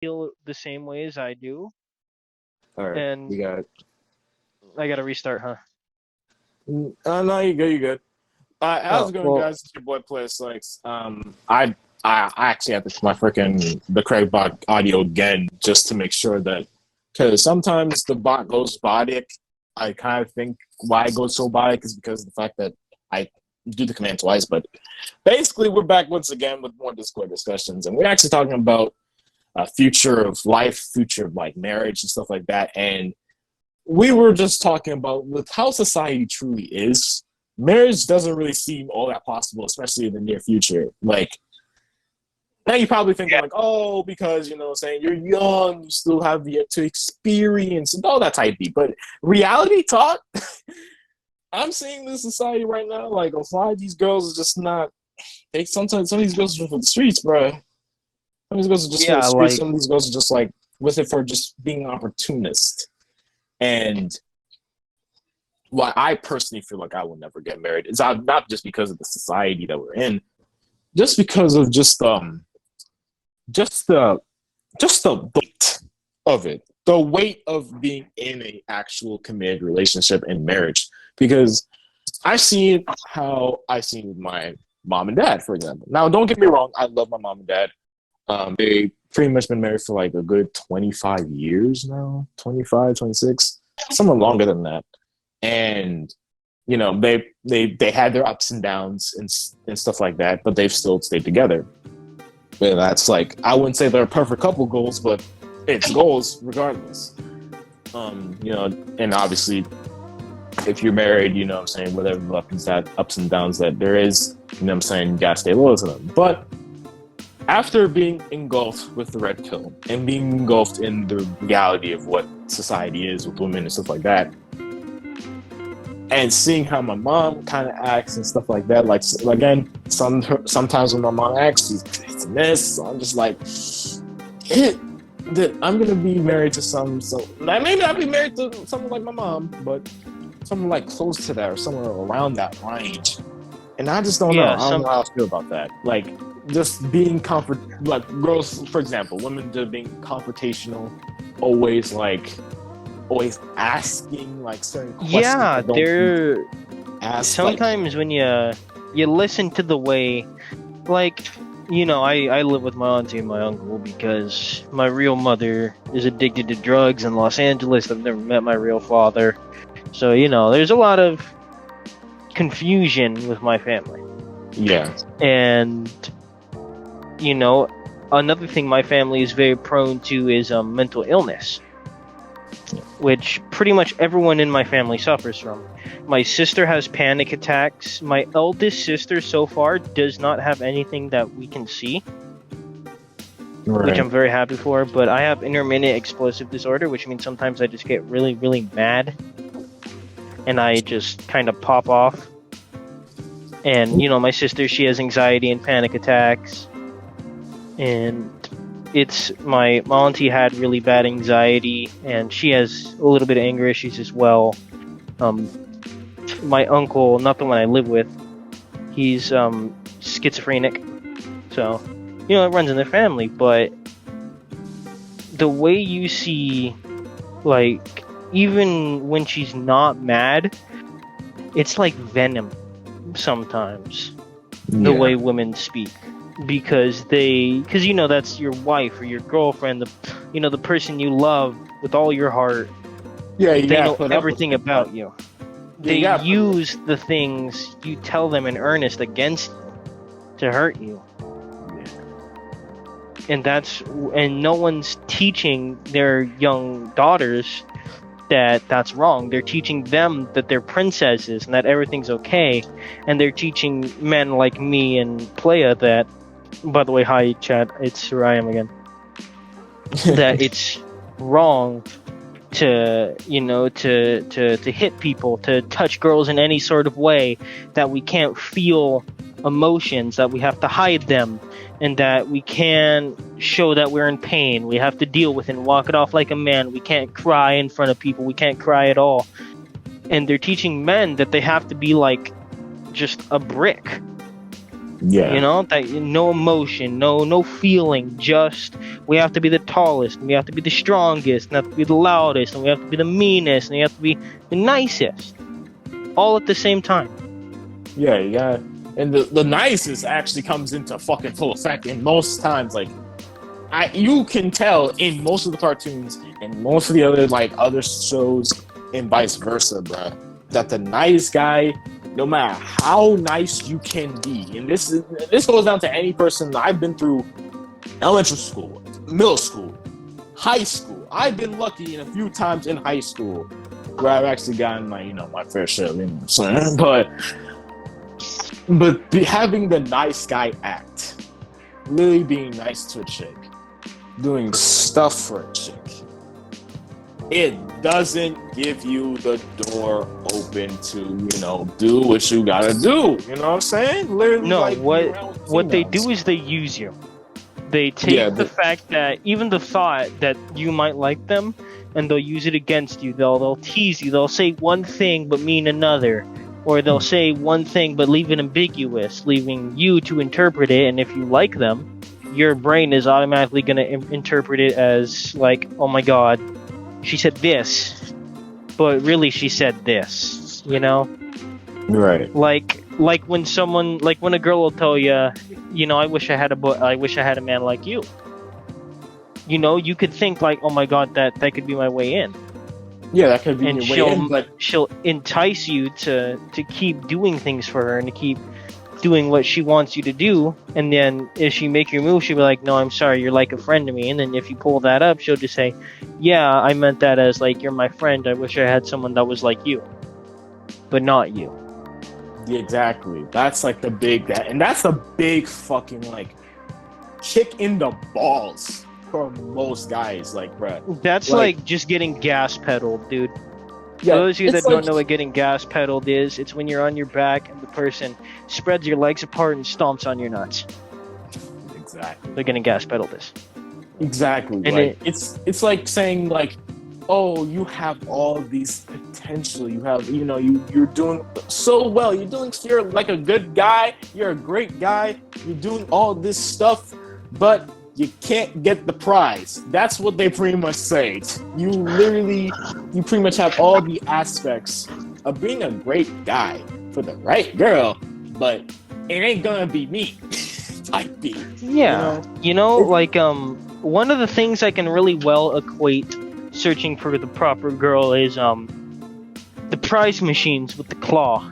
feel the same way as I do, All right, and you got it. I gotta restart, huh? No, you good. You good. How's Oh it going, well, guys? It's your boy Player Slicks. I actually have to my freaking the Craig bot audio again just to make sure that because sometimes the bot goes biotic. I kind of think why it goes so biotic is because of the fact that I do the command twice. But basically, we're back once again with more Discord discussions, and we're actually talking about future of life, future of like marriage and stuff like that. And we were just talking about with how society truly is. Marriage doesn't really seem all that possible, especially in the near future. Like now, you're probably thinking yeah, like, oh, because saying you're young, you still have yet to experience and all that type of. But reality talk, I'm seeing this society right now. Like a lot of these girls are just not. They sometimes some of these girls are for the streets, bro. Some of these girls are just for the yeah, streets. like Some of these girls are just like with it for just being an opportunist. And why I personally feel like I will never get married is not just because of the society that we're in, just because of just the just the weight of it, the weight of being in a actual committed relationship and marriage. Because I've seen how I've seen with my mom and dad, for example. Now, don't get me wrong, I love my mom and dad. They pretty much been married for like a good 25 years now, 25, 26, somewhere longer than that. And they had their ups and downs and stuff like that, but they've still stayed together. And that's like I wouldn't say they're a perfect couple goals, but it's goals regardless. And obviously if you're married, what I'm saying, whatever ups and downs that there is, what I'm saying, you gotta stay loyal to them. But after being engulfed with the red pill and being engulfed in the reality of what society is with women and stuff like that, and seeing how my mom kind of acts and stuff like that. Like again, sometimes when my mom acts, it's a miss. So I'm just like, that I'm gonna be married to maybe I'll be married to someone like my mom, but someone like close to that or somewhere around that range. And I just don't know. yeah, I don't some know how I feel about that. Like just being comfort, like girls, for example, women just being confrontational, always like always asking like certain questions yeah, that don't be there asked. Like, sometimes when you listen to the way, like, I live with my auntie and my uncle because my real mother is addicted to drugs in Los Angeles. I've never met my real father, so there's a lot of confusion with my family. yeah, And you know another thing my family is very prone to is mental illness, which pretty much everyone in my family suffers from. My sister has panic attacks. My eldest sister so far does not have anything that we can see, which right, I'm very happy for, but I have intermittent explosive disorder, which means sometimes I just get really, really mad and I just kind of pop off. And my sister, she has anxiety and panic attacks, and it's my auntie had really bad anxiety, and she has a little bit of anger issues as well. Um, my uncle, not the one I live with, he's schizophrenic, so it runs in their family. But the way you see, like, even when she's not mad, it's like venom sometimes. The yeah, way women speak, because that's your wife or your girlfriend, the person you love with all your heart. yeah. You They gotta know put up with everything it, but about you. yeah, They you gotta put. use the things you tell them in earnest against you to hurt you. And no one's teaching their young daughters that that's wrong. They're teaching them that they're princesses and that everything's okay. And they're teaching men like me and Playa that, by the way, hi Chad, it's Ryan again, that it's wrong to to hit people, to touch girls in any sort of way, that we can't feel emotions, that we have to hide them, and that we can show that we're in pain. We have to deal with it and walk it off like a man. We can't cry in front of people. We can't cry at all. And they're teaching men that they have to be like just a brick. Yeah. You know, that no emotion, no feeling. Just we have to be the tallest, and we have to be the strongest, and we have to be the loudest, and we have to be the meanest, and we have to be the nicest, all at the same time. Yeah, you got, and the nicest actually comes into fucking full effect in most times. Like, you can tell in most of the cartoons and most of the other other shows and vice versa, bruh, that the nice guy, no matter how nice you can be, and this goes down to any person. I've been through elementary school, middle school, high school. I've been lucky in a few times in high school where I've actually gotten my fair share of but having the nice guy act, really being nice to a chick, doing stuff for a chick, it doesn't give you the door open to, do what you gotta do. You know what I'm saying? Literally, no, what they do is they use you. They take the fact that even the thought that you might like them, and they'll use it against you. They'll tease you. They'll say one thing but mean another. Or they'll say one thing but leave it ambiguous, leaving you to interpret it. And if you like them, your brain is automatically going to interpret it as like, oh my god, she said this, but really she said this, Right. Like when a girl will tell you, I wish I had a man like you. You could think like, oh my god, that could be my way in. Yeah, that could be your way in, but she'll entice you to keep doing things for her and to keep doing what she wants you to do. And then if she make your move, she'll be like, no, I'm sorry, you're like a friend to me. And then if you pull that up, she'll just say, yeah, I meant that as like, you're my friend. I wish I had someone that was like you, but not you. Exactly. That's like the big and that's a big fucking kick in the balls for most guys, bruh. That's like just getting gas pedaled, dude. Yeah, those of you that don't know what getting gas pedaled is, it's when you're on your back and the person spreads your legs apart and stomps on your nuts. Exactly. They're getting gas pedaled this. Exactly. And it's like saying oh, you have all these potential. You have, you're doing so well. You're like a good guy. You're a great guy. You're doing all this stuff, but you can't get the prize. That's what they pretty much say. You pretty much have all the aspects of being a great guy for the right girl, but it ain't gonna be me. Type B. Yeah. One of the things I can really well equate searching for the proper girl is the prize machines with the claw.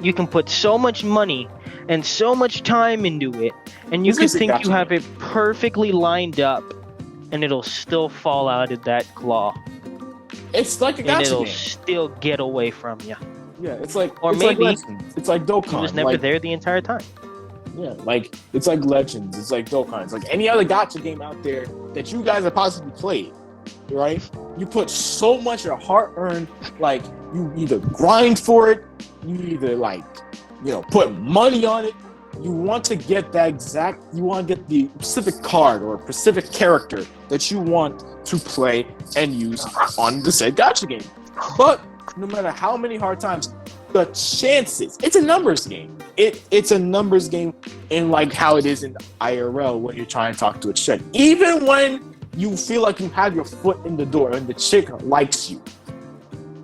You can put so much money and so much time into it, and you can think you have it perfectly lined up, and it'll still fall out of that claw. It's like a gotcha and it'll game. Still get away from you. Yeah, it's like, or it's maybe like it's like Dokkan. He was never there the entire time. Yeah, it's like Legends. It's like Dokkan. It's like any other gotcha game out there that you guys have possibly played. Right? You put so much of hard-earned, you either grind for it, you either put money on it. You want to get the specific card or specific character that you want to play and use on the said gotcha game. But no matter how many hard times, the chances, it's a numbers game. It's a numbers game in how it is in IRL when you're trying to talk to a chick. Even when you feel like you have your foot in the door and the chick likes you,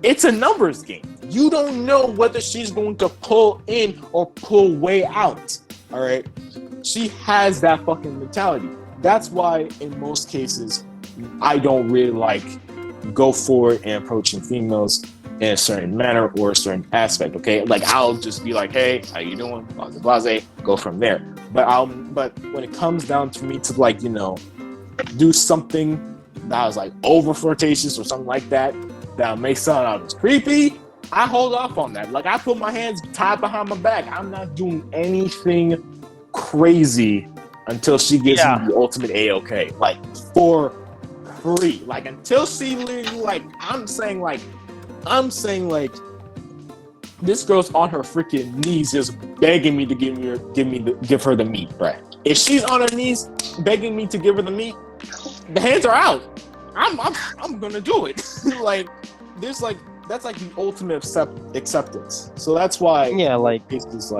it's a numbers game. You don't know whether she's going to pull in or pull way out. All right? She has that fucking mentality. That's why in most cases, I don't really go forward and approaching females in a certain manner or a certain aspect. Okay? I'll just be like, hey, how you doing? Blase, go from there. But when it comes down to me to do something that was over flirtatious or something like that makes sound out as creepy, I hold off on that. I put my hands tied behind my back. I'm not doing anything crazy until she gives me the ultimate A-OK. For free. Until she literally I'm saying this girl's on her freaking knees just begging me to give her the meat, bruh. If she's on her knees begging me to give her the meat, the hands are out. I'm gonna do it. That's the ultimate acceptance. So that's why it's just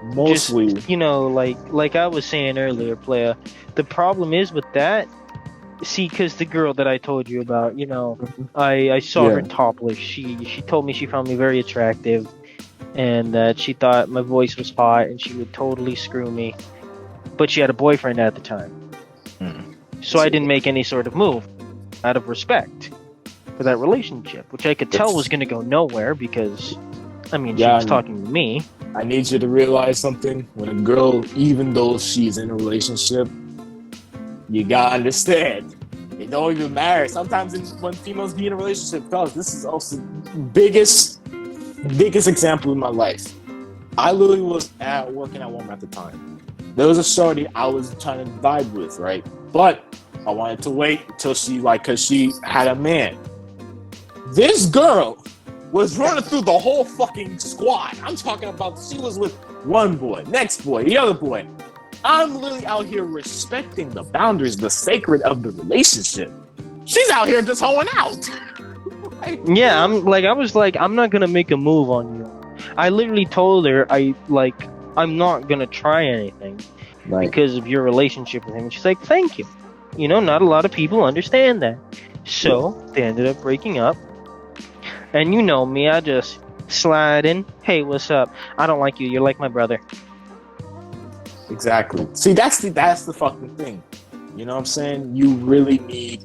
Mostly. Just, like I was saying earlier, player. The problem is with that. See, because the girl that I told you about, I saw her Yeah. topless. She told me she found me very attractive, and that she thought my voice was hot, and she would totally screw me. But she had a boyfriend at the time, Mm. so I didn't make any sort of move out of respect for that relationship, which I could tell was going to go nowhere because, I mean, she was talking to me. I need you to realize something. When a girl, even though she's in a relationship, you gotta understand. It don't even matter. Sometimes when females be in a relationship, fellas, this is also biggest example in my life. I literally was working at Walmart at the time. There was a shorty I was trying to vibe with, right? But I wanted to wait until cause she had a man. This girl was running through the whole fucking squad. I'm talking about she was with one boy, next boy, the other boy. I'm literally out here respecting the boundaries, the sacred of the relationship. She's out here just hoeing out. Yeah, I was like, I'm not gonna make a move on you. I literally told her I'm not gonna try anything because of your relationship with him. And she's like, thank you. Not a lot of people understand that. So they ended up breaking up. And you know me, I just slide in. Hey, what's up? I don't like you. You're like my brother. Exactly. See, that's the fucking thing. You know what I'm saying? You really need,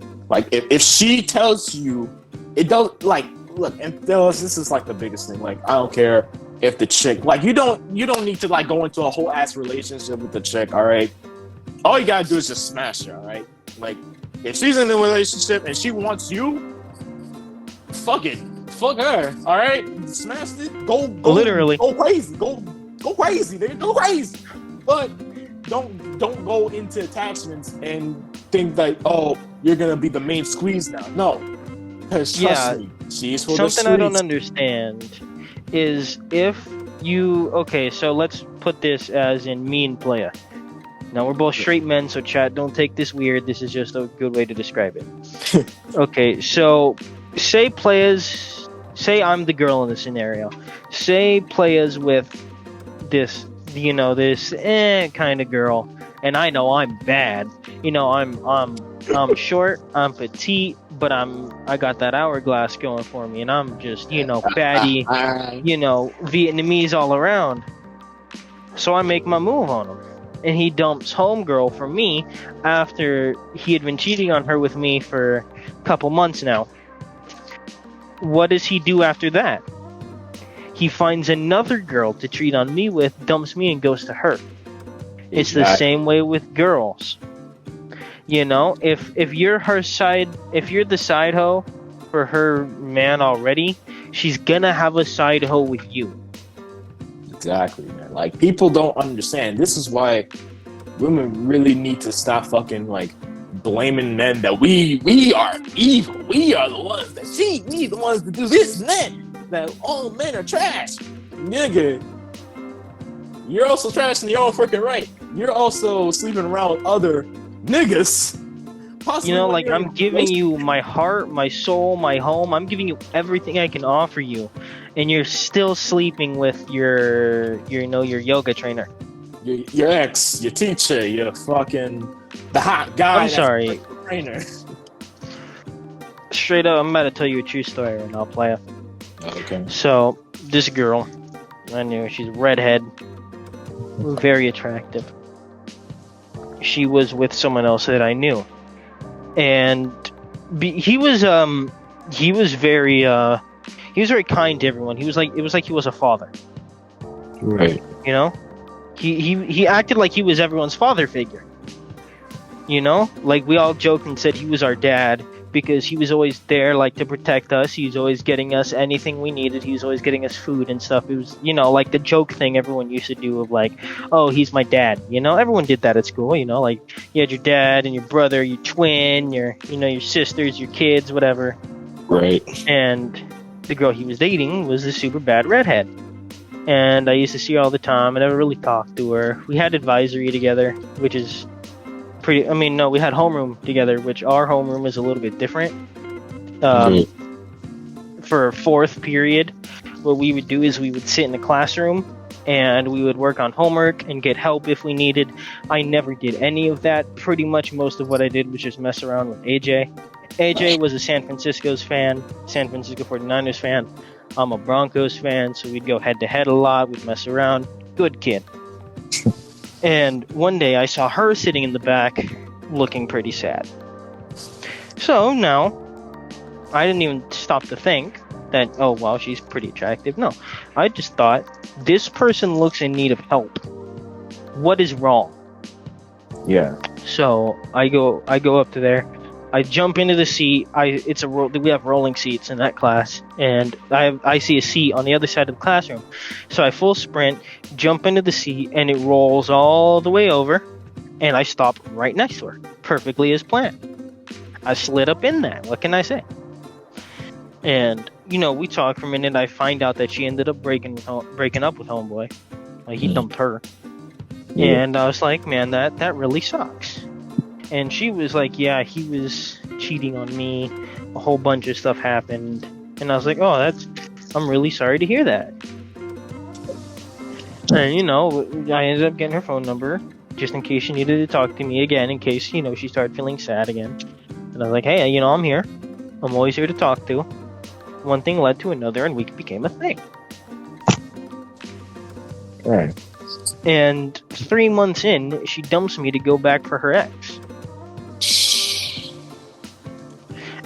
if she tells you, it don't, look, and fellas, this is the biggest thing. I don't care if the chick, you don't need to go into a whole ass relationship with the chick. All right. All you gotta do is just smash her. All right. If she's in a relationship and she wants you, fuck it. Fuck her. All right. Smash it. Go. Literally. Go crazy. Go crazy. Nigga. Go crazy. But don't go into attachments and think that, oh, you're gonna be the main squeeze now. No, because trust me, she's for the streets. Something I don't understand is if you so let's put this as in mean player. Now we're both straight men, so chat, don't take this weird. This is just a good way to describe it. Okay, so say I'm the girl in the scenario. Say players with this. This kind of girl, and I know I'm bad. I'm short, I'm petite, but I got that hourglass going for me, and I'm just baddie, Vietnamese all around. So I make my move on him, and he dumps homegirl for me after he had been cheating on her with me for a couple months now. What does he do after that? He finds another girl to cheat on me with, dumps me, and goes to her. It's the same way with girls. If you're the side hoe for her man already, she's gonna have a side hoe with you. Exactly, man. People don't understand. This is why women really need to stop fucking blaming men that we are evil. We are the ones that cheat. We the ones that do this and that. That all men are trash. Nigga, you're also trash in your own freaking right. You're also sleeping around with other niggas. I'm giving you my heart, my soul, my home. I'm giving you everything I can offer you, and you're still sleeping with your yoga trainer, your ex, your teacher, your fucking the hot guy. I'm sorry. Trainer. Straight up, I'm about to tell you a true story right now, playa. Okay. So this girl, I knew she's a redhead, very attractive. She was with someone else that I knew, and he was very kind to everyone. It was like he was a father. Right. He acted like he was everyone's father figure. We all joked and said he was our dad, because he was always there to protect us. He was always getting us anything we needed. He was always getting us food and stuff. It was the joke thing everyone used to do of oh, he's my dad. Everyone did that at school. You had your dad and your brother, your twin, your sisters, your kids, whatever. Right. And the girl he was dating was a super bad redhead, and I used to see her all the time. I never really talked to her. We had advisory together, which is we had homeroom together, which our homeroom is a little bit different. For fourth period, what we would do is we would sit in the classroom and we would work on homework and get help if we needed. I never did any of that. Pretty much most of what I did was just mess around with AJ. AJ was a San Francisco 49ers fan. I'm a Broncos fan, so we'd go head to head a lot. We'd mess around. Good kid. And one day I saw her sitting in the back looking pretty sad. So now, I didn't even stop to think that, oh, wow, she's pretty attractive. No, I just thought, this person looks in need of help. What is wrong? Yeah. So I go up to there. I jump into the seat. We have rolling seats in that class, and I see a seat on the other side of the classroom. So I full sprint, jump into the seat, and it rolls all the way over, and I stop right next to her, perfectly as planned. I slid up in there. What can I say? And we talk for a minute. I find out that she ended up breaking up with homeboy. Like, he dumped her. Yeah. And I was like, man, that really sucks. And she was like, yeah, he was cheating on me. A whole bunch of stuff happened. And I was like, oh, I'm really sorry to hear that. And, I ended up getting her phone number just in case she needed to talk to me again, in case, she started feeling sad again. And I was like, hey, I'm here. I'm always here to talk to. One thing led to another, and we became a thing. Right. And 3 months in, she dumps me to go back for her ex.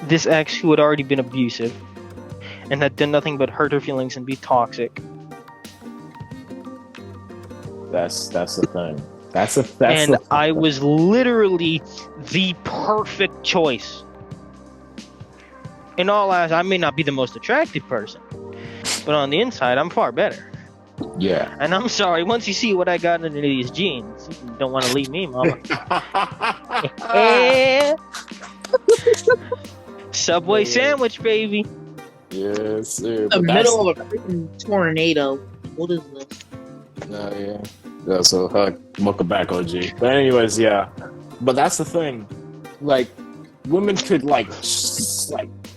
This ex who had already been abusive and had done nothing but hurt her feelings and be toxic. That's the thing. And I was literally the perfect choice. In all honesty, I may not be the most attractive person, but on the inside, I'm far better. Yeah. And I'm sorry, once you see what I got under these jeans, you don't want to leave me, mama. Subway sandwich, baby. Yes, sir. The middle of a freaking tornado. What is this? No, yeah. Yeah, so welcome back, OG. But anyways, yeah. But that's the thing. Like, women could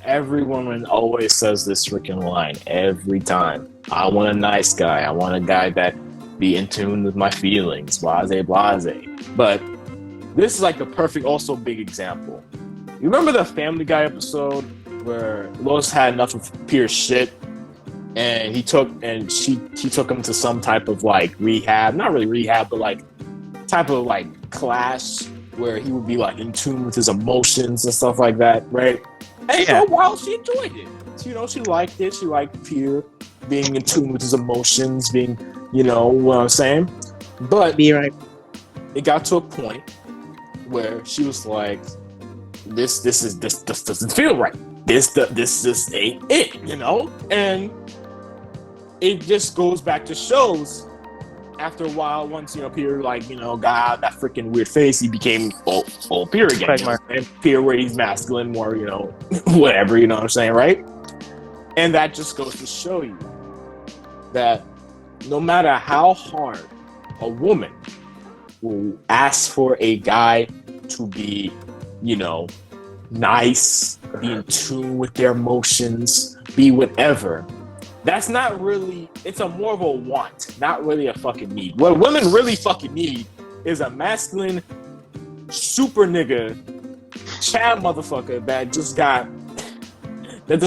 every woman always says this freaking line every time. I want a nice guy. I want a guy that be in tune with my feelings. Blase, blase. But this is like the perfect, also big example. You remember the Family Guy episode where Lois had enough of Pierce's shit, and he took him to some type of like rehab, not really rehab, but like type of like class where he would be like in tune with his emotions and stuff like that, right? And for a while, she enjoyed it. She liked it. She liked Pierre being in tune with his emotions, being, what I'm saying. But it got to a point where she was like, this doesn't feel right. This just ain't it, And it just goes back to shows. After a while, once Pierre got out that freaking weird face, he became old Pierre again. And Pierre where he's masculine, more whatever, you know what I'm saying, right? And that just goes to show you that no matter how hard a woman will ask for a guy to be, nice, be in tune with their emotions, be whatever. That's not really, it's more of a want, not really a fucking need. What women really fucking need is a masculine super nigga, Chad motherfucker that just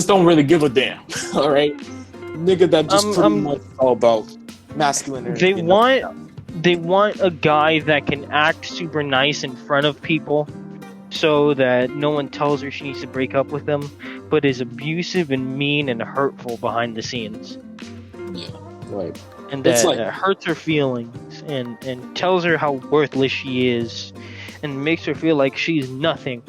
don't really give a damn, all right? Nigga that just pretty much all about masculine. They want a guy that can act super nice in front of people so that no one tells her she needs to break up with them, but is abusive and mean and hurtful behind the scenes. Yeah, right. And that hurts her feelings and tells her how worthless she is and makes her feel like she's nothing.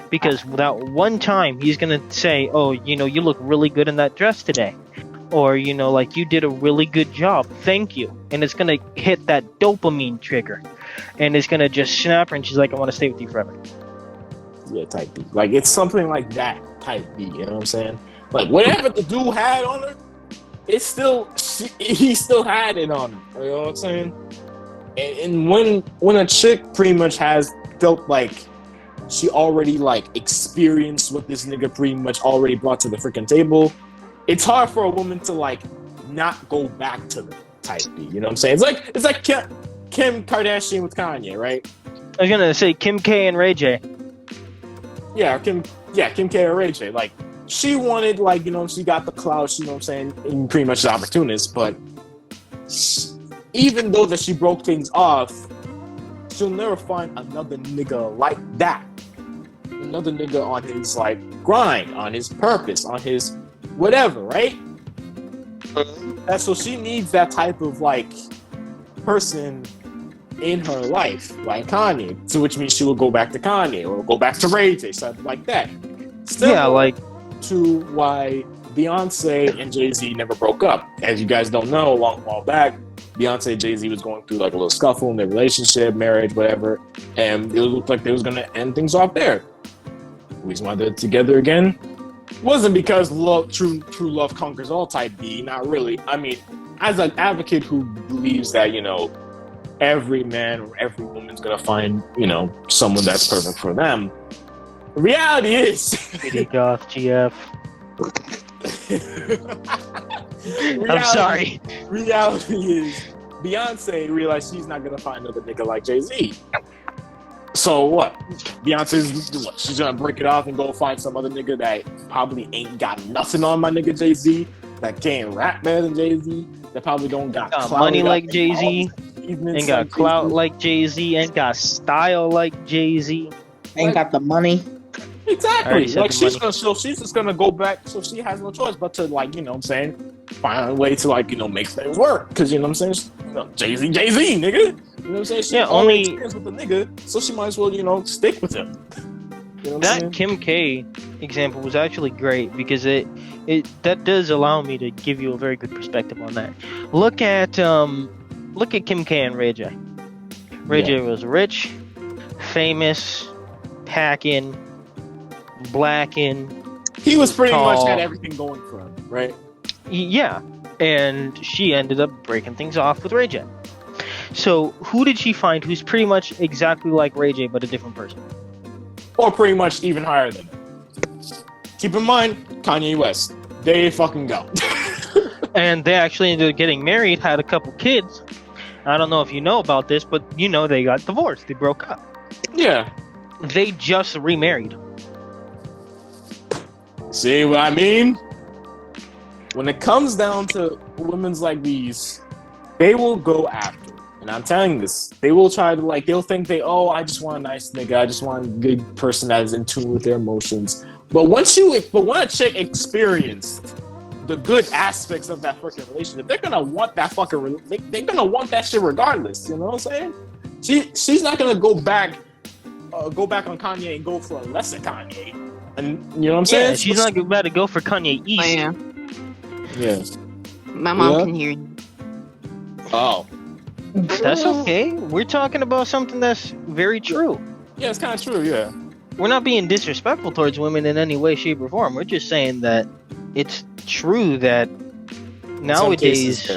Because without one time, he's going to say, oh, you look really good in that dress today. Or, you did a really good job. Thank you. And it's going to hit that dopamine trigger. And it's going to just snap her and she's like, I want to stay with you forever. Yeah, type B. Like, it's something like that, type B, you know what I'm saying? Like, whatever the dude had on her, he still had it on her, you know what I'm saying? And when a chick pretty much has felt like she already, experienced what this nigga pretty much already brought to the freaking table, it's hard for a woman to, not go back to them. type B. You know what I'm saying? It's like Kim Kardashian with Kanye, right? I was gonna say Kim K and Ray J. Kim K or Ray J. Like, she wanted, like, you know, she got the clout, you know what I'm saying, and pretty much the opportunist, but even though that she broke things off, she'll never find another nigga like that. Another nigga on his, like, grind, on his purpose, on his whatever, right? And so she needs that type of, like, person in her life, like Kanye. So which means she will go back to Kanye or go back to Ray J, something like that. Yeah, like to why Beyonce and Jay-Z never broke up. As you guys don't know, a long while back, Beyonce and Jay-Z was going through like a little scuffle in their relationship, marriage, whatever, and it looked like they was gonna end things off there. The reason why they're together again wasn't because true love conquers all type B, not really. I mean, as an advocate who believes that, you know, every man or every woman's gonna find, you know, someone that's perfect for them. The reality is Goth GF. I'm sorry. Reality is Beyonce realized she's not gonna find another nigga like Jay-Z. So what? She's gonna break it off and go find some other nigga that probably ain't got nothing on my nigga Jay-Z, that can't rap better than Jay-Z, that probably don't got money like Jay-Z, ain't got clout like Jay-Z, ain't got style like Jay-Z, Ain't got the money. Exactly. Like, she's just gonna go back, so she has no choice but to, like, you know what I'm saying, find a way to, like, you know, make things work. Because, you know what I'm saying, you know, Jay-Z, nigga. You know what I'm saying? She only experience with the nigga, so she might as well, you know, stick with him. You know that Kim K example was actually great because it that does allow me to give you a very good perspective on that. Look at Kim K and Ray J. Ray J was rich, famous, packing, blacking. He was pretty much had everything going for him, right? Yeah, and she ended up breaking things off with Ray J. So who did she find who's pretty much exactly like Ray J but a different person? Or pretty much even higher than him. Keep in mind, Kanye West. There you fucking go. And they actually ended up getting married, had a couple kids. I don't know if you know about this, but you know they got divorced. They broke up. Yeah. They just remarried. See what I mean? When it comes down to women's like these, they will go after. And I'm telling you this, they will try to, like, they'll think I just want a nice nigga, I just want a good person that is in tune with their emotions. But when a chick experienced the good aspects of that fucking relationship, they're gonna want that they're gonna want that shit regardless. You know what I'm saying? She's not gonna go back on Kanye and go for a lesser Kanye. And you know what I'm saying? Yeah, she's not about to go for Kanye East. Oh, yeah. Yeah. My mom can hear you. Oh. That's okay. We're talking about something that's very true. Yeah, it's kind of true, yeah. We're not being disrespectful towards women in any way, shape, or form. We're just saying that it's true that nowadays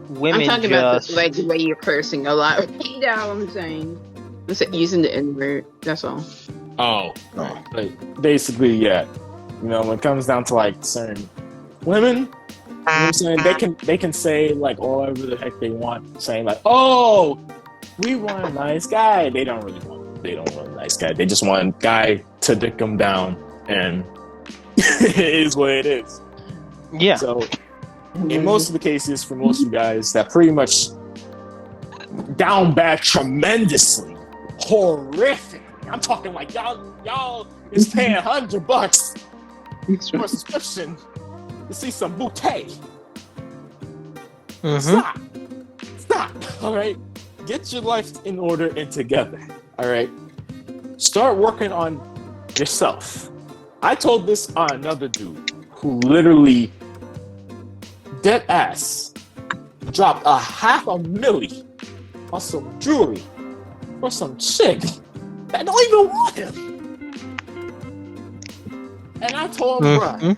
women I'm talking just... about the, like, the way you're cursing a lot. You know what I'm saying? I'm using the N-word. That's all. Oh. Like, basically, yeah. You know, when it comes down to, like, certain women, you know what I'm saying? They can say, like, whatever the heck they want, saying, like, oh, we want a nice guy. They don't want a nice guy. They just want a guy to dick them down, and it is what it is. Yeah. So, in most of the cases, for most of you guys, that pretty much down bad tremendously, horrifically. I'm talking like y'all is paying $100 for a subscription to see some bouquet. Stop. All right, get your life in order and together. All right, start working on yourself. I told this on another dude who literally dead ass dropped $500,000 on some jewelry for some chick that don't even want him. And I told him, bruh,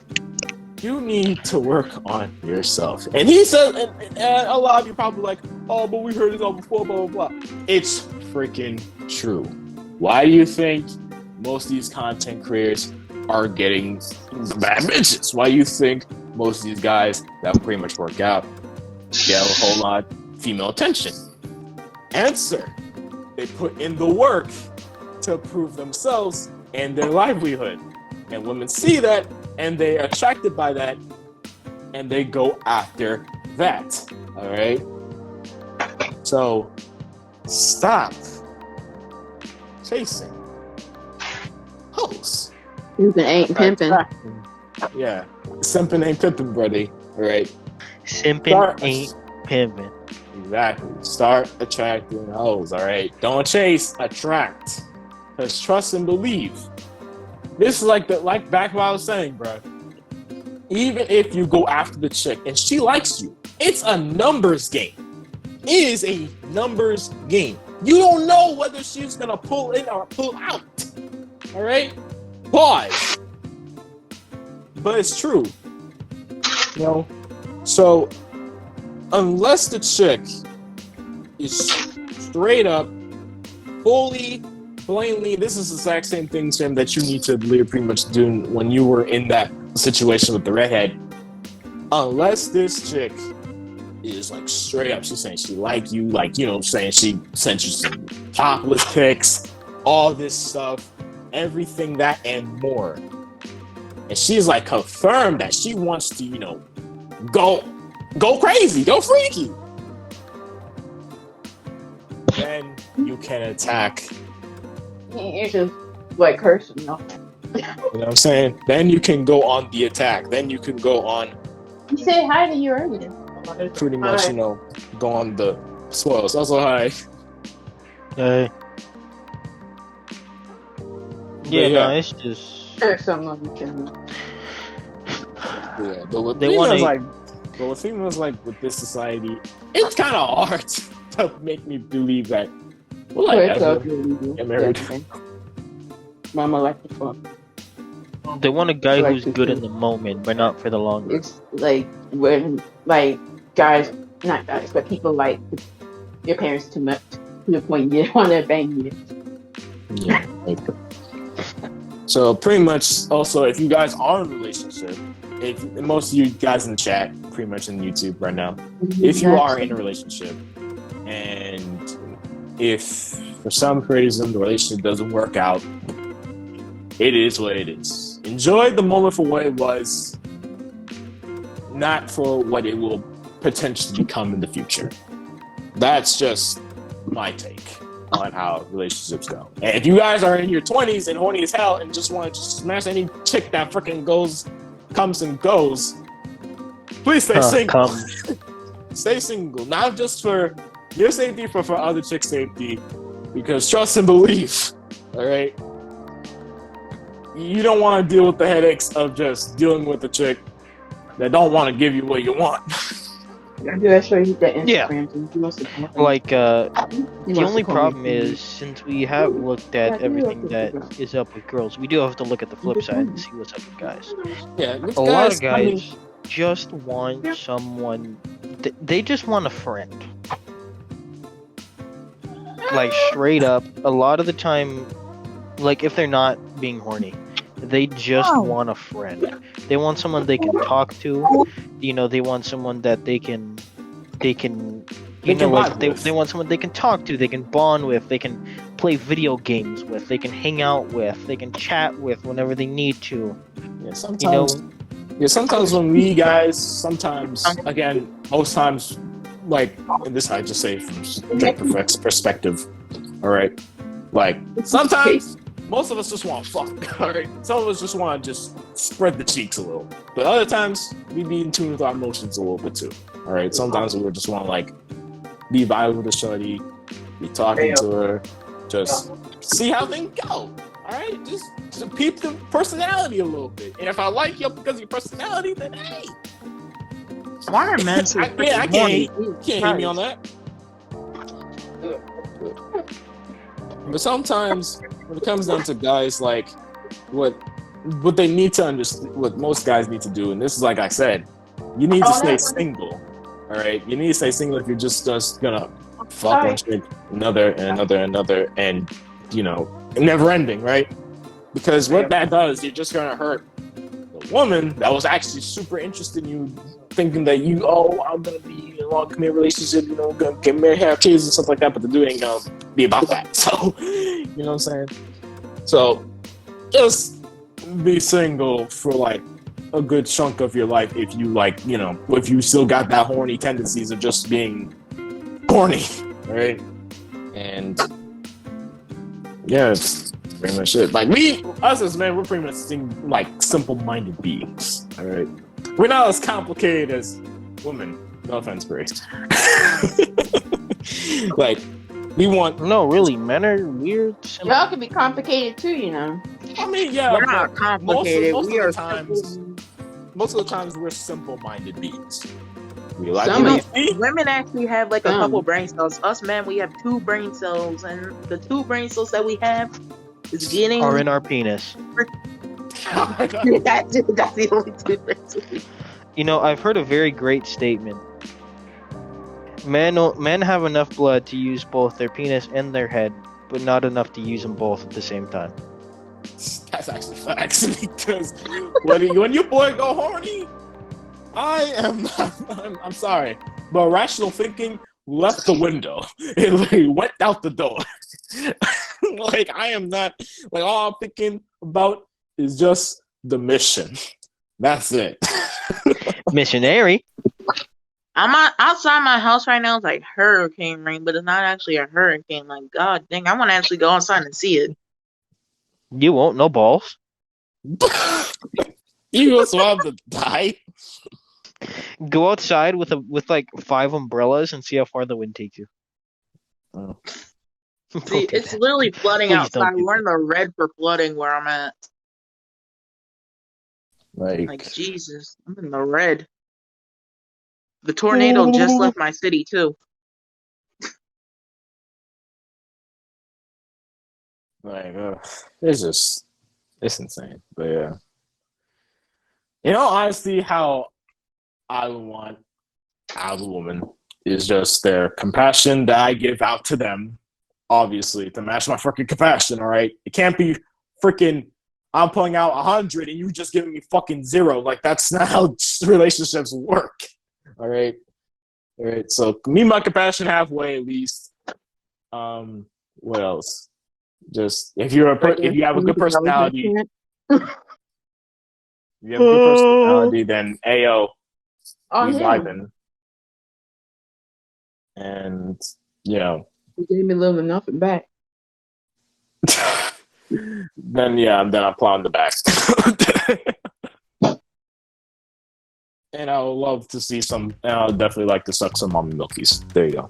you need to work on yourself. And he said, and a lot of you probably like, oh, but we heard this all before, blah, blah, blah. It's freaking true. Why do you think most of these content creators are getting bad bitches? Why do you think most of these guys that pretty much work out get a whole lot of female attention. Answer: they put in the work to prove themselves and their livelihood. And women see that, and they are attracted by that, and they go after that. All right? So, stop chasing hoes. Pimping ain't pimping. Yeah. Simping ain't pimping, buddy. All right? Simping ain't pimping. Exactly. Start attracting hoes, all right? Don't chase, attract. Because trust and believe. This is like back what I was saying, bro. Even if you go after the chick and she likes you, it's a numbers game. It is a numbers game. You don't know whether she's gonna pull in or pull out. All right? Pause. But it's true. You know? So, unless the chick is straight up, fully, blatantly, this is the exact same thing, Sam, that you need to pretty much do when you were in that situation with the redhead. Unless this chick is like straight up, she's saying she like you, like, you know, saying she sent you some topless pics, all this stuff, everything that and more. And she's like confirmed that she wants to, you know, go crazy, go freaky. Then you can attack. You just like cursing, you know. You know what I'm saying? Then you can go on the attack. Then you can go on. You say hi to your earlier. Pretty much, you know, go on the spoils. Also, hi. Yeah, yeah. no, it's just There's something you can. Yeah, but with They females wanna- with females like with this society, it's kind of hard to make me believe that we'll like ever get married. Mama like the fuck. they want a guy Like who's to good do- in the moment, but not for the long run. It's like when like guys, not guys, but people like your parents too much to the point you want to bang you. Yeah. Like, so pretty much, also, if you guys are in a relationship, if most of you guys in the chat, pretty much in YouTube right now, if you are in a relationship and if for some reason the relationship doesn't work out, it is what it is. Enjoy the moment for what it was, not for what it will potentially become in the future. That's just my take on how relationships go. And if you guys are in your 20s and horny as hell and just want to just smash any chick that freaking comes and goes, please stay single. Stay single, not just for your safety, but for other chicks' safety. Because trust and believe, all right? You don't want to deal with the headaches of just dealing with a chick that don't want to give you what you want. I do show you that Instagram. Yeah. Thing. He wants to come up Like, He the wants only to call problem me. is, since we have looked at everything that is up with girls, we do have to look at the flip side and see what's up with guys. Yeah, with A lot of I mean, guys just want someone. They just want a friend. Like, straight up, a lot of the time, like, if they're not being horny, they just want a friend. They want someone they can talk to. You know, they want someone that they can vibe with. they want someone they can talk to, they can bond with, they can play video games with, they can hang out with, they can chat with whenever they need to. yeah, You sometimes. know, Yeah, sometimes when we guys, sometimes, again, most times, like, and this I just say from straight perspective, all right? Like, sometimes, most of us just want to fuck, all right? Some of us just want to just spread the cheeks a little. But other times, we be in tune with our emotions a little bit too, all right? Sometimes we just want to, like, be vibing with the shorty, be talking to her, just see how things go. All right, just peep the personality a little bit, and if I like you because of your personality, then hey, Why are men so I can't hate me on that. But sometimes when it comes down to guys, like what they need to understand, what most guys need to do, and this is like I said, you need to stay single. All right, you need to stay single if you're just gonna fuck one chick, another, and you know, never ending, right? Because what that does, you're just gonna hurt the woman that was actually super interested in you, thinking that I'm gonna be in a long committed relationship, gonna get married, have kids and stuff like that, but the dude ain't gonna be about that. So, you know what I'm saying? So, just be single for like a good chunk of your life if you if you still got that horny tendencies of just being horny, right? And yeah, it's pretty much it. Like us as men, we're pretty much like simple-minded beings. All right, we're not as complicated as women. No offense, Grace. Like we want. No, really, men are weird. Y'all can be complicated too, I mean, yeah, We're not complicated. Most We of are the times, most of the times we're simple-minded beings. We like Some to of- be- Women actually have like a couple brain cells. Us men, we have 2 brain cells, and the 2 brain cells that we have is getting. Are in our penis. that's the only 2 brain cells. I've heard a very great statement. Men have enough blood to use both their penis and their head, but not enough to use them both at the same time. That's actually facts because when your boy go horny, I'm sorry, but rational thinking left the window. It like went out the door. Like I am not all I'm thinking about is just the mission. That's it. Missionary. I'm outside my house right now. It's like hurricane rain, but it's not actually a hurricane. Like, god dang, I want to actually go outside and see it. You won't. No balls. You also have to die. Go outside with like 5 umbrellas and see how far the wind takes you. Oh. Don't See, do it's that. literally flooding Please outside. don't do We're in the red for flooding where I'm at. Like, Jesus, I'm in the red. The tornado just left my city, too. It's insane. But yeah, honestly, how I would want out of a woman is just their compassion that I give out to them, obviously, to match my freaking compassion, all right? It can't be freaking, I'm pulling out 100 and you just giving me fucking 0. Like, that's not how relationships work, all right? All right, so meet my compassion halfway at least. What else? Just, if you have a good personality, then AO, Oh, be yeah. vibing. And, you gave me a little nothing back. then I'm plowing the back. And I would love to see and I would definitely like to suck some mommy milkies. There you go.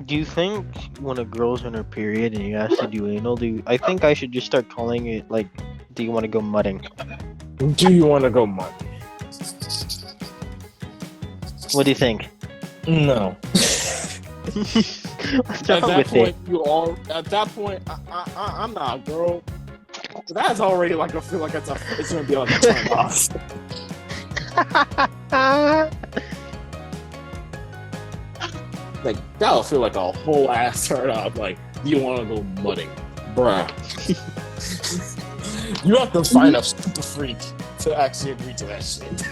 Do you think when a girl's in her period and you ask to do anal, I think I should just start calling it like, do you want to go mudding? Do you want to go mud? What do you think? No. What's At wrong that with point, it? I'm not a girl. That's already like I feel like it's gonna be like a turn off. Like that'll feel like a whole ass turn off. Like you want to go mudding, bruh. You have to find a super freak to actually agree to that shit.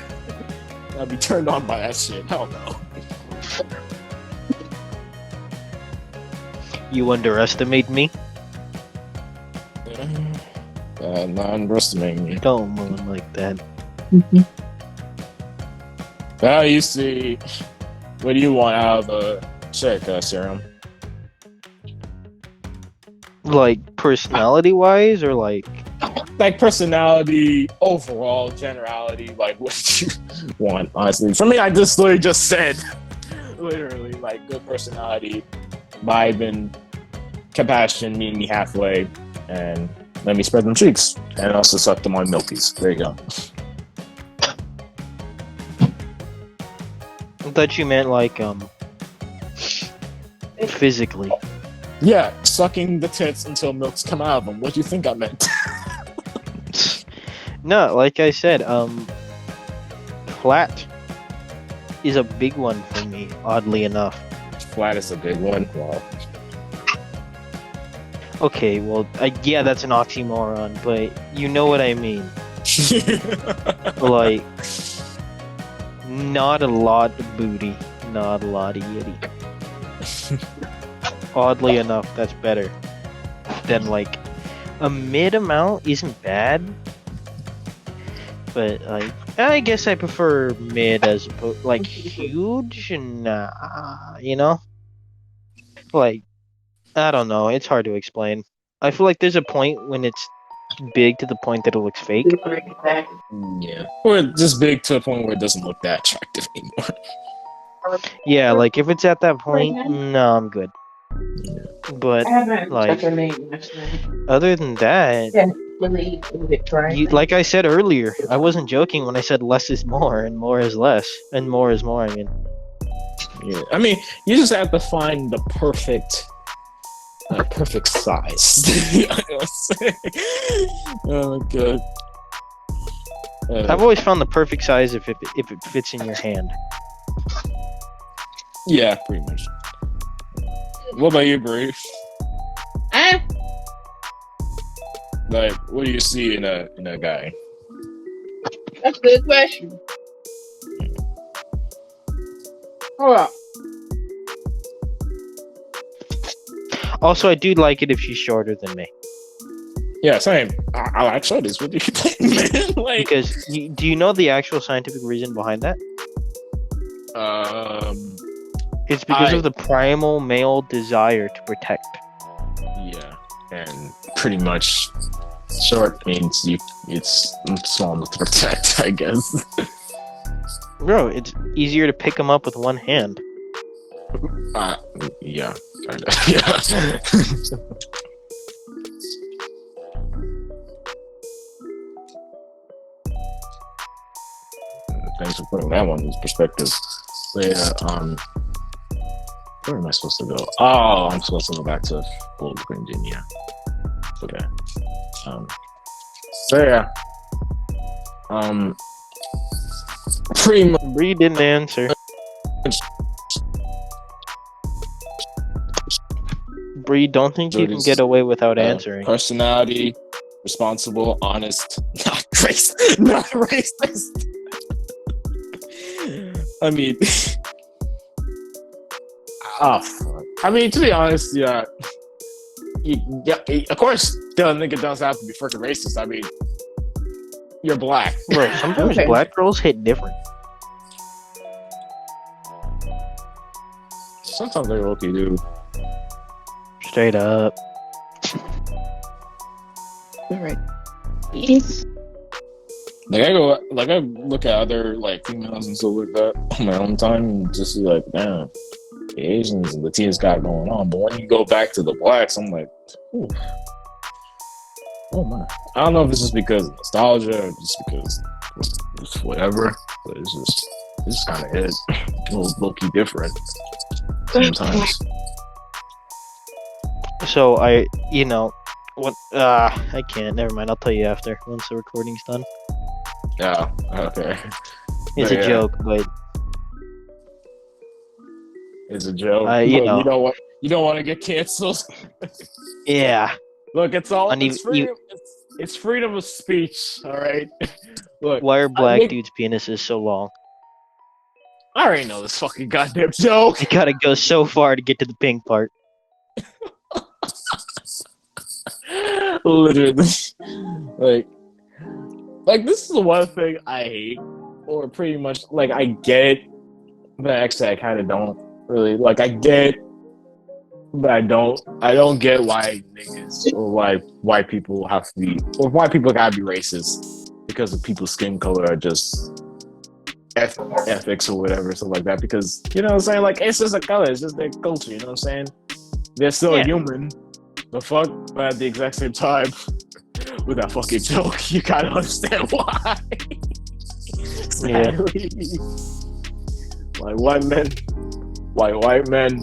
I'll be turned on by that shit. Hell no. You underestimate me? Not underestimating me. Don't move like that. Now you see, what do you want out of a chick, Serum? Like personality-wise, or like personality, overall generality, like what you want, honestly. For me, I just literally just said, literally, like good personality, vibing, compassion, meeting me halfway, and let me spread them cheeks, and also suck them on milkies. There you go. I thought you meant like physically. Yeah, sucking the tits until milks come out of them. What do you think I meant? No, like I said, flat is a big one for me, oddly enough. Flat is a big one. Wow. Okay, well, yeah, that's an oxymoron, but you know what I mean. Like, Not a lot of booty, not a lot of yitty. Oddly enough, that's better than like a mid amount isn't bad, but like I guess I prefer mid as opposed like huge. Nah, you know, like I don't know. It's hard to explain. I feel like there's a point when it's big to the point that it looks fake. Yeah. Or just big to a point where it doesn't look that attractive anymore. Yeah, like if it's at that point, no, I'm good. But like, other than that, like I said earlier, I wasn't joking when I said less is more and more is less and more is more. I mean, yeah. I mean, you just have to find the perfect size. Oh my god. I've always found the perfect size if it fits in your hand. Yeah, pretty much. What about you, Bree? Like, what do you see in a guy? That's a good question. Hold up. Also, I do like it if she's shorter than me. Yeah, same. I like shorties. What do you think, man? Like, Because do you know the actual scientific reason behind that? It's because of the primal male desire to protect. Yeah, and pretty much short means it's small enough to protect, I guess. Bro, it's easier to pick them up with one hand. Yeah, kinda. Yeah. Thanks for putting that one in perspective. But yeah, where am I supposed to go? Oh, I'm supposed to go back to Old Virginia. Okay. So yeah. Pretty much. Bree didn't answer. Bree, don't think you can get away without answering. Personality, responsible, honest, not racist. Not racist. I mean, fuck. I mean, to be honest, yeah. Of course, the nigga doesn't have to be freaking racist. I mean, you're black. Bro, sometimes black girls hit different. Sometimes they're okay, dude. Straight up. Alright. Yes. I look at other like females and stuff like that on my own time and just be like, damn, the Asians and Latinos got it going on. But when you go back to the blacks, I'm like, ooh. Oh man. I don't know if it's just because of nostalgia or just because it's whatever, but it's just kind of is a little low-key different sometimes. So I can't. Never mind. I'll tell you after once the recording's done. Yeah. Okay. It's a joke, but it's a joke. You don't want to get canceled. Yeah. Look, it's freedom. It's freedom of speech. All right. Look. Why are black dudes' penises so long? I already know this fucking goddamn joke. You gotta go so far to get to the pink part. Literally. Like this is the one thing I hate, or pretty much like I get, but actually I kind of don't really like. I get, but I don't get why niggas or why white people have to be, or why people gotta be racist because of people's skin color or just ethics or whatever, something like that. Because you know what I'm saying, like it's just a color, it's just their culture. You know what I'm saying? They're still a human. The fuck, but at the exact same time, with that fucking joke, you kind of understand why. Like white men,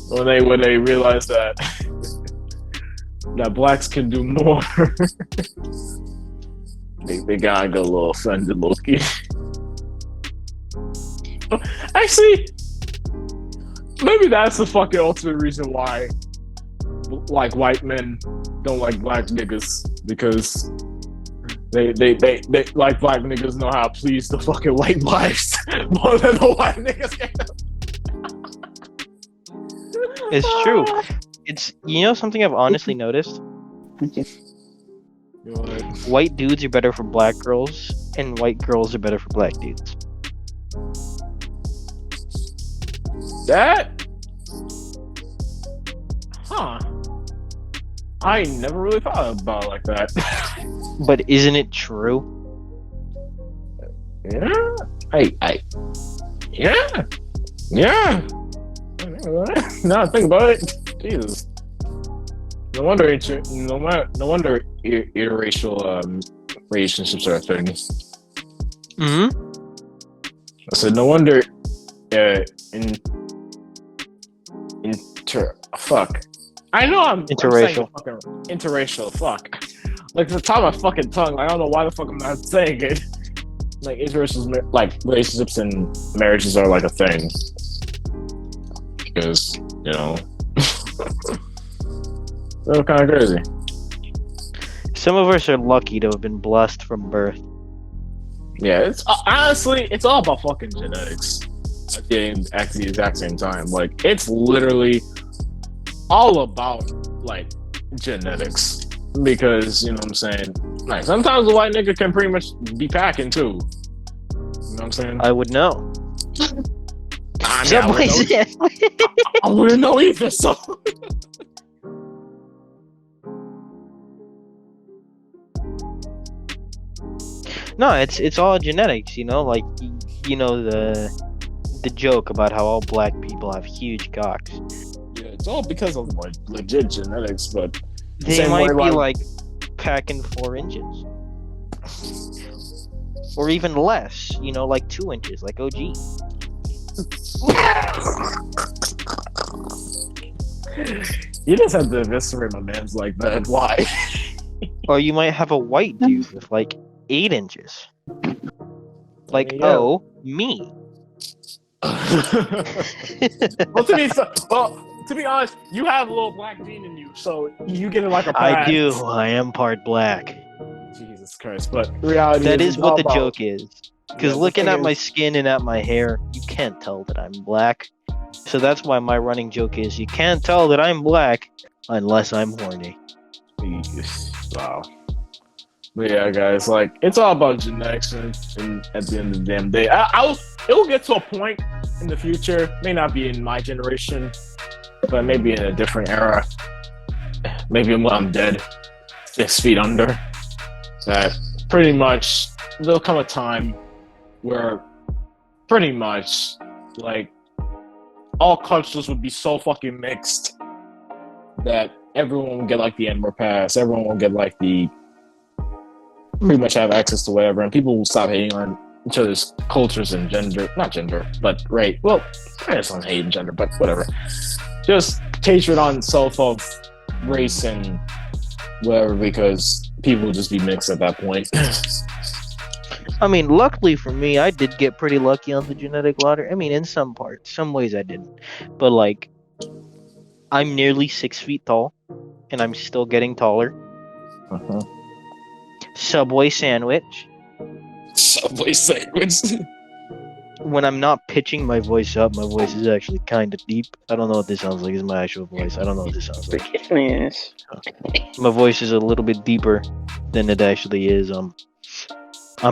when they realize that that blacks can do more, they gotta go a little offended, Loki. Actually, maybe that's the fucking ultimate reason why. Like white men don't like black niggas because They like black niggas know how to please the fucking white wives more than the white niggas can. It's true. It's something I've honestly noticed. White dudes are better for black girls, and white girls are better for black dudes. That? Huh. I never really thought about it like that. But isn't it true? Yeah. Yeah. Yeah. Now I think about it. Jesus. No wonder interracial relationships are a thing. Mm-hmm. I said no wonder fuck. I know I'm interracial. Interracial, fuck. Like the top of my fucking tongue. I don't know why the fuck I'm not saying it. Like interracial, like relationships and marriages are like a thing. Because, they're kind of crazy. Some of us are lucky to have been blessed from birth. Yeah, it's honestly, it's all about fucking genetics. At the exact same time, like it's literally all about like genetics. Because you know what I'm saying. Like sometimes a white nigga can pretty much be packing too. You know what I'm saying? I would know. I wouldn't know either. So. No, it's all genetics, like the joke about how all black people have huge cocks. Yeah, it's all because of like legit genetics, but they might be like packing 4 inches. Or even less, like 2 inches, like OG. You just have to eviscerate my man's like that. Why? Or you might have a white dude with like 8 inches. Like, yeah. Me. To be honest, you have a little black gene in you, so you get it like a pack. I do. I am part black. Jesus Christ! But reality that is what the about... joke is. Because looking at my skin and at my hair, you can't tell that I'm black. So that's why my running joke is you can't tell that I'm black unless I'm horny. Wow. But yeah, guys, like it's all about genetics, and at the end of the damn day, it will get to a point in the future. May not be in my generation, but maybe in a different era. Maybe when I'm dead, 6 feet under. That pretty much there'll come a time where pretty much like all cultures would be so fucking mixed that everyone will get like the N-word pass. Everyone will get like the pretty much have access to whatever, and people will stop hating on each other's cultures and not gender, but right. Well, I guess I'm hating gender, but whatever. Just hatred on self of race and whatever, because people will just be mixed at that point. I mean, luckily for me, I did get pretty lucky on the genetic lottery. I mean, in some parts, some ways I didn't, but like, I'm nearly 6 feet tall, and I'm still getting taller. Uh-huh. Subway sandwich. Subway sandwich. When I'm not pitching my voice up, my voice is actually kind of deep. I don't know what this sounds like. It's my actual voice. I don't know what this sounds like. Yes. My voice is a little bit deeper than it actually is. I'm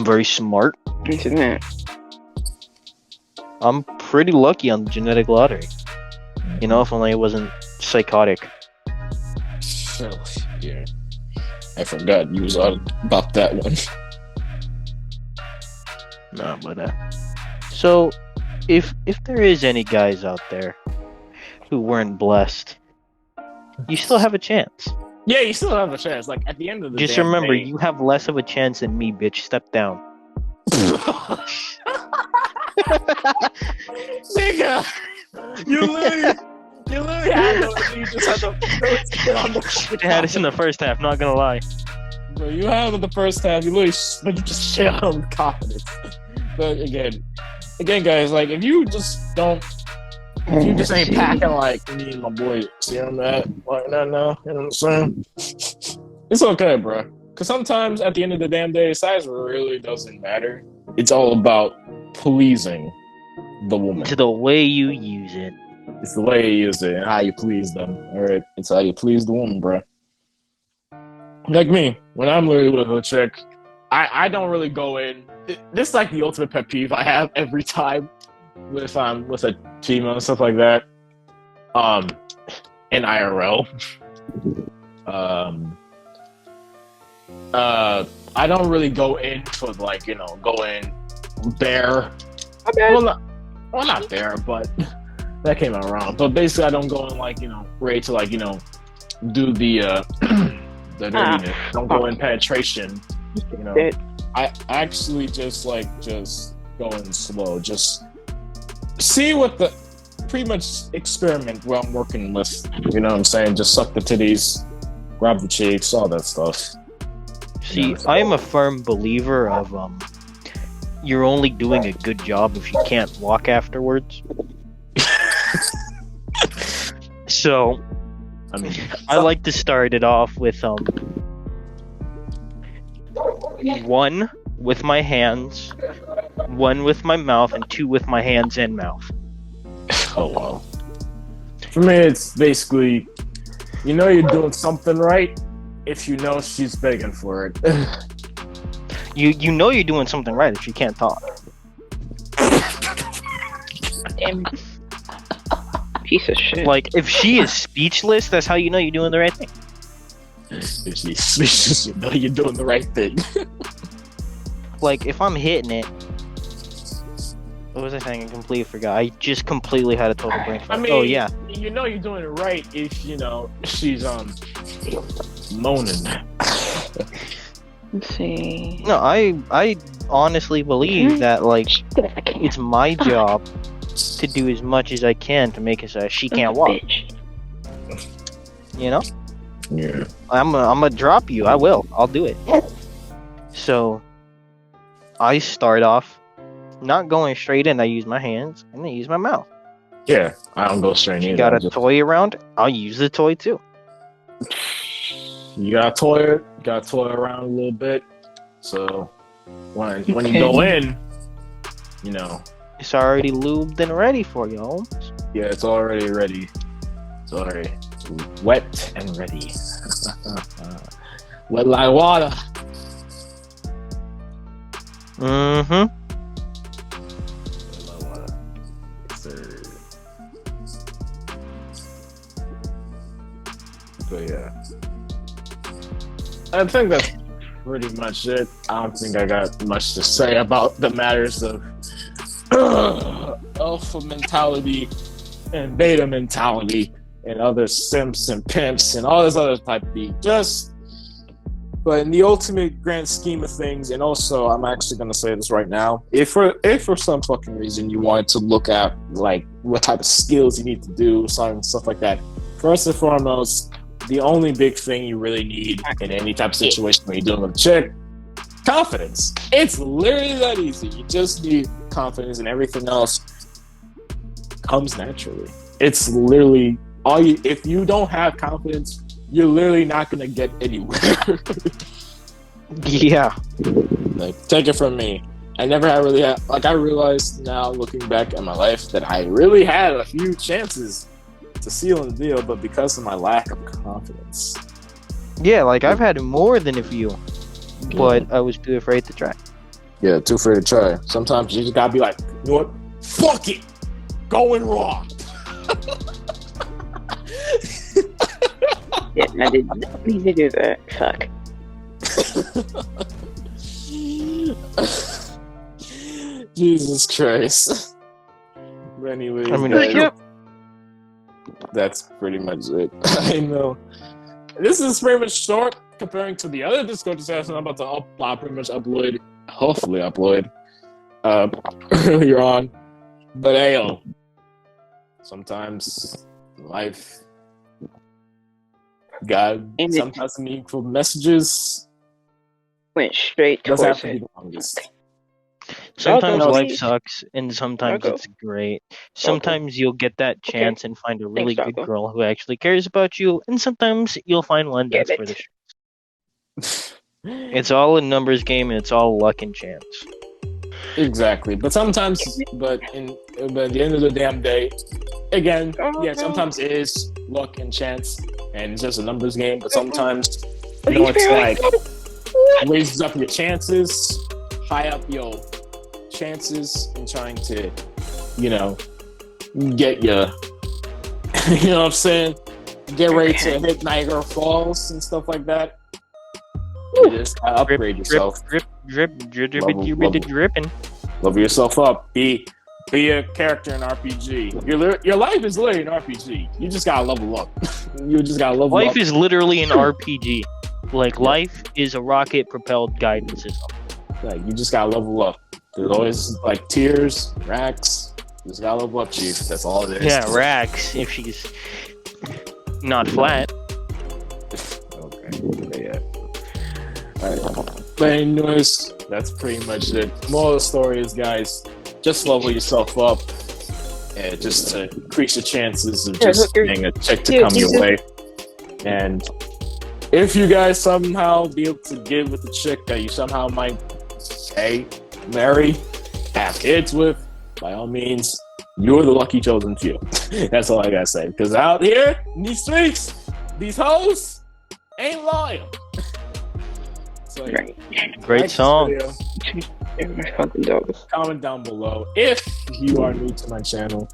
very smart. Isn't that? I'm pretty lucky on the genetic lottery. If only it wasn't psychotic. Oh, yeah. I forgot you was on about that one. No, but so if there is any guys out there who weren't blessed, you still have a chance. Yeah, you still have a chance. Like at the end of the Just remember, you have less of a chance than me, bitch. Step down. Nigga, you literally had you just had to get on the. I had this in the first half. Not gonna lie. Bro, you had it in the first half. You literally just shit on confidence. But again, guys, like if you just ain't packing like me and my boy, see I'm at like that now. You know what I'm saying? It's okay, bro. Because sometimes at the end of the damn day, size really doesn't matter. It's all about pleasing the woman. To the way you use it. It's the way you use it and how you please them. All right, it's how you please the woman, bro. Like me, when I'm literally with a chick, I don't really go in. This is like the ultimate pet peeve I have every time with a female and stuff like that. In IRL. I don't really go in for like, go in bare. Okay. Well, not bare, but that came out wrong. But basically, I don't go in like, ready to like, do the the dirtiness. Don't go in penetration. I actually just go in slow. Just see what the pretty much experiment where I'm working with. You know what I'm saying? Just suck the titties, grab the cheeks, all that stuff. See, I am a firm believer of you're only doing a good job if you can't walk afterwards. So, I mean, I like to start it off with 1 with my hands, 1 with my mouth, and 2 with my hands and mouth. oh wow. For me, it's basically, you're doing something right if you know she's begging for it. You know you're doing something right if you can't talk. Damn. Piece of shit. Like, if she is speechless, that's how you know you're doing the right thing. If she's speechless, you know you're doing the right thing. Like, if I'm hitting it... What was I saying? I completely forgot. I just completely had a total brain fart. I mean, oh, yeah. You know you're doing it right if, she's, moaning. Let's see. No, I honestly believe that, like, it's my job to do as much as I can to make it so she can't walk. Bitch. You know? Yeah. I'm gonna drop you. I will. I'll do it. So, I start off not going straight in. I use my hands and I use my mouth. Yeah, I don't go straight in. You got a toy around? I'll use the toy too. You gotta toy around a little bit. So when you go in, It's already lubed and ready for you, Holmes. yeah, it's already ready. It's already wet and ready. Wet like water. Mm-hmm. Wet like water. Yes, sir. But yeah. I think that's pretty much it. I don't think I got much to say about the matters of alpha mentality and beta mentality and other simps and pimps and all this other type of thing. But in the ultimate grand scheme of things, and also I'm actually gonna say this right now, if for some fucking reason you wanted to look at like what type of skills you need to do, stuff like that, first and foremost, the only big thing you really need in any type of situation when you're dealing with a chick, confidence. It's literally that easy. You just need confidence, and everything else comes naturally. It's literally if you don't have confidence, you're literally not gonna get anywhere. Yeah. Like, take it from me. I never had really had, like, I realized now looking back at my life that I really had a few chances to seal the deal, but because of my lack of confidence. Yeah, like I've had more than a few, but I was too afraid to try. Yeah, too afraid to try. Sometimes you just gotta be like, you know what? Fuck it! Going raw! Yeah, I didn't need to do that. Fuck. Jesus Christ. But anyways, I mean, that's pretty much it. I know. This is pretty much short comparing to the other Discord session I'm about to hopefully upload earlier on. But hey, sometimes life, God, And sometimes meaningful messages went straight doesn't have towards to be it. the longest. sometimes I'll go life see. sucks, and sometimes I'll go. it's great. Sometimes you'll get that chance and find a really Thanks, good Taco. girl who actually cares about you, and sometimes you'll find one Damn that's for the it. show. It's all a numbers game, and it's all luck and chance. Exactly, but sometimes, but at the end of the damn day, again, yeah, sometimes it is luck and chance, and it's just a numbers game. But sometimes, it's like raises up your chances, high up your chances in trying to, get your, you know what I'm saying, get ready to hit Niagara Falls and stuff like that. You just upgrade yourself. Dripping. Level yourself up. Be a character in RPG. Your life is literally an RPG. You just gotta level up. You just gotta level up. Life is literally an RPG. Like, life is a rocket-propelled guidance system. Like, you just gotta level up. There's always like tiers, racks. You just gotta level up, chief. That's all it is. Yeah, racks. If she's not flat. Okay. Yeah. Alright. But anyways, that's pretty much it. Moral of the story is, guys, just level yourself up, and just to increase your chances of just getting a chick to come your way. And if you guys somehow be able to get with a chick that you somehow might marry, have kids with, by all means, you're the lucky chosen few. That's all I gotta say. Because out here in these streets, these hoes ain't loyal. So, Right. Great song. My fucking dogs. Comment down below if you are new to my channel,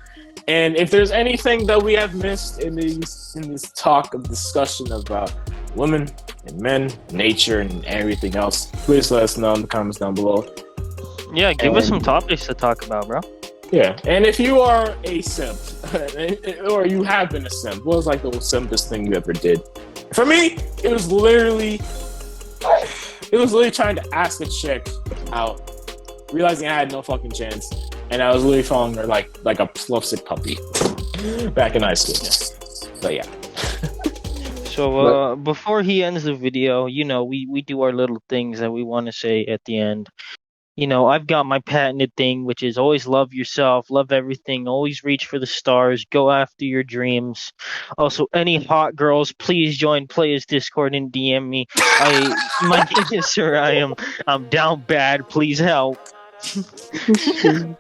and if there's anything that we have missed in this talk of discussion about women and men, nature, and everything else. Please let us know in the comments down below. Yeah, give us some topics to talk about, bro. Yeah, and if you are a simp, or you have been a simp, what was like the most simpest thing you ever did? For me, it was literally trying to ask a chick out, realizing I had no fucking chance, and I was literally following her like a lovesick puppy back in high school. But yeah. So before he ends the video, we do our little things that we want to say at the end. I've got my patented thing, which is always love yourself, love everything, always reach for the stars, go after your dreams. Also, any hot girls, please join Players Discord and DM me. My name is Sir. I'm down bad. Please help.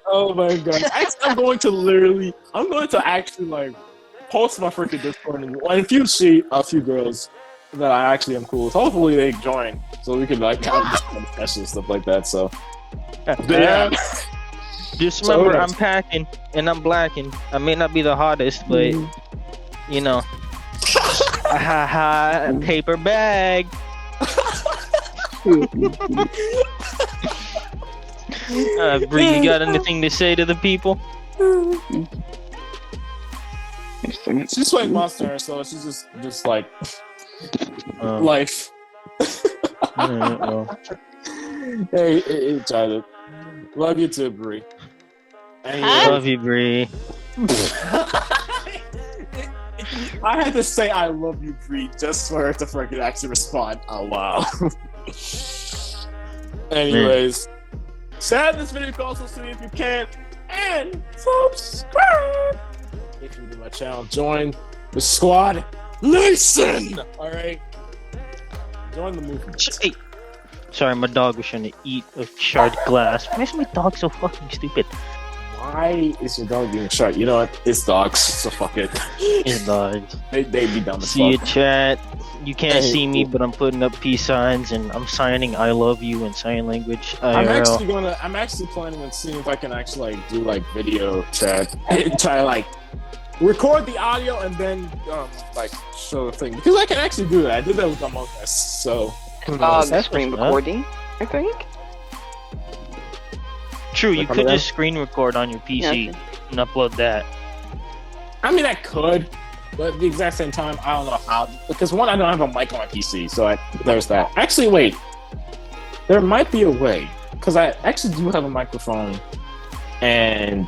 Oh my god! I'm going to actually like post my freaking Discord, and if you see a few girls that I actually am cool with, hopefully they join, so we can like have discussions and stuff like that. So. Yeah. Just remember, I'm packing and I'm blacking. I may not be the hottest, but paper bag. Bree, you got anything to say to the people? She's like Monster, so she's just like life. Hey, Tyler. Love you too, Bree. Love you, Bree. I had to say I love you, Bree, just for her to freaking actually respond. Oh, wow. Anyways, share this video also if you can, and subscribe if you're new to my channel. Join the squad. Listen! Alright? Join the movement. Hey. Sorry, my dog was trying to eat a shard glass. Why is my dog so fucking stupid? Why is your dog being sharp? You know what? It's dogs, so fuck it. It's dogs. They be dumb as fuck. See you, chat. You can't see me, but I'm putting up peace signs and I'm signing "I love you" in sign language. IRL. I'm actually planning on seeing if I can actually like do like video chat, try to like record the audio and then like show the thing, because I can actually do that. I did that with Among Us, so. Screen recording, I think. True, you could just screen record on your PC and upload that. I mean, I could, but at the exact same time, I don't know how. Because one, I don't have a mic on my PC, so there's that. Actually, wait. There might be a way, because I actually do have a microphone, and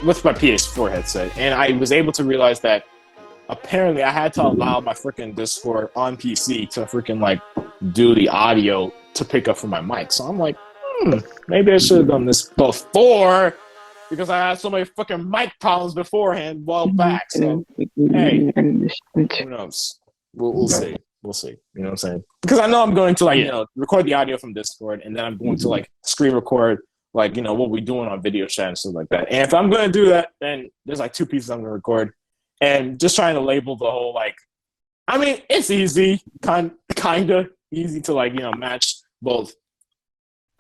with my PS4 headset, and I was able to realize that apparently I had to allow my freaking Discord on PC to freaking like do the audio to pick up from my mic. So I'm like, maybe I should have done this before, because I had so many freaking mic problems beforehand while back. So hey, who knows? We'll see. We'll see. You know what I'm saying? Because I know I'm going to like, Yeah. you know, record the audio from Discord, and then I'm going to like screen record like, you know, what we're doing on video chat and stuff like that. And if I'm going to do that, then there's like 2 pieces I'm going to record, and just trying to label the whole like, I mean, it's easy, kind of easy to like, you know, match both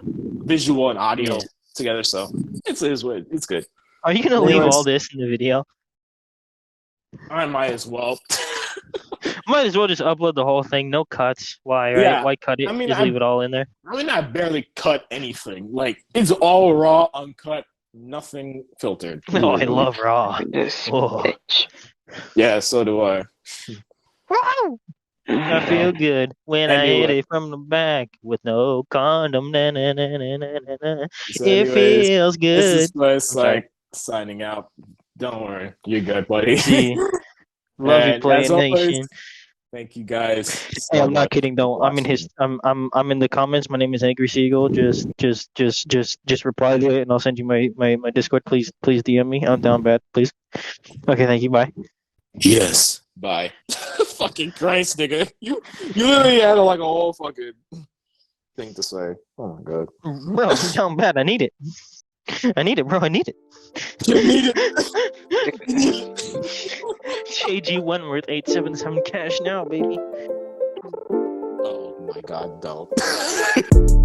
visual and audio together. So it's good. Are you gonna leave all this in the video? I might as well. Might as well just upload the whole thing, no cuts. Why, right? Yeah. Why cut it? I mean, just leave it all in there. I mean, I barely cut anything. Like, it's all raw, uncut, nothing filtered. Oh, I love raw. This Oh. bitch. Yeah, so do I. I feel good when I Anyway. hit it from the back with no condom. Na, na, na, na, na, na, na. So It anyways, feels this good. is Bliss, I'm sorry. like, signing out. Don't worry. You're good, buddy. See, love you, And Play as always, Nation. thank you guys. Hey, so I'm not much kidding though. for I'm in his. watching. I'm in the comments. My name is Angry Seagull. Just reply to it, and I'll send you my Discord. Please DM me. I'm down bad. Please. Okay, thank you. Bye. Yes. Bye. Fucking Christ, nigga. You literally had like a whole fucking thing to say. Oh my god. Bro, I'm down bad. I need it. I need it, bro. I need it. You need it. JG Wentworth 877 cash now, baby. Oh my god, don't.